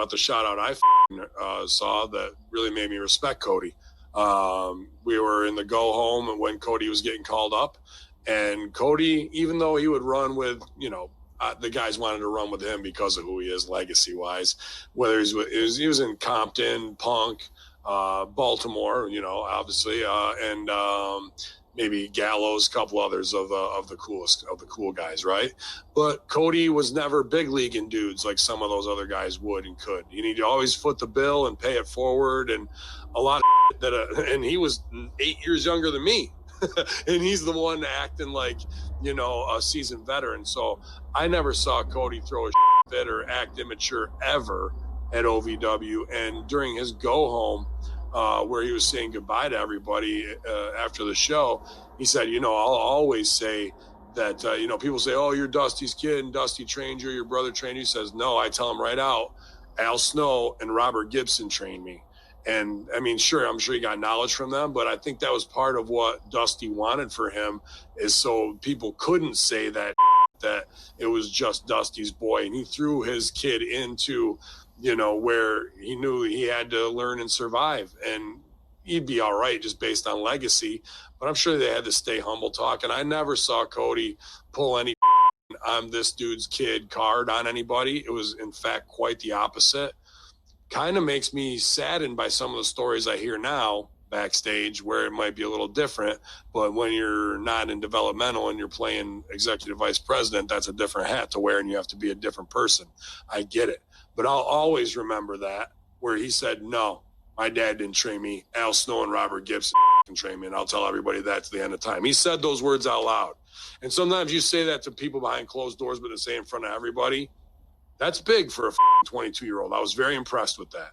about the shout out I saw that really made me respect Cody. We were in the go home when Cody was getting called up, and Cody, even though he would run with, the guys wanted to run with him because of who he is legacy wise, whether he was in Compton, Punk, Baltimore, obviously, and maybe Gallows, a couple others of the cool guys, right? But Cody was never big leaguing dudes like some of those other guys would and could. You need to always foot the bill and pay it forward, and a lot of that. And he was 8 years younger than me, and he's the one acting like a seasoned veteran. So I never saw Cody throw a fit or act immature ever at OVW. And during his go home, where he was saying goodbye to everybody after the show, he said, I'll always say that, people say, oh, you're Dusty's kid and Dusty trained you, your brother trained you. He says, no, I tell him right out, Al Snow and Robert Gibson trained me. And I mean, sure, I'm sure he got knowledge from them, but I think that was part of what Dusty wanted for him, is so people couldn't say that it was just Dusty's boy. And he threw his kid into, where he knew he had to learn and survive, and he'd be all right just based on legacy. But I'm sure they had to stay humble talk. And I never saw Cody pull any I'm this dude's kid card on anybody. It was, in fact, quite the opposite. Kind of makes me saddened by some of the stories I hear now backstage, where it might be a little different. But when you're not in developmental and you're playing executive vice president, that's a different hat to wear, and you have to be a different person. I get it. But I'll always remember that, where he said, no, my dad didn't train me. Al Snow and Robert Gibson trained me, and I'll tell everybody that to the end of time. He said those words out loud. And sometimes you say that to people behind closed doors, but to say in front of everybody, that's big for a 22-year-old. I was very impressed with that.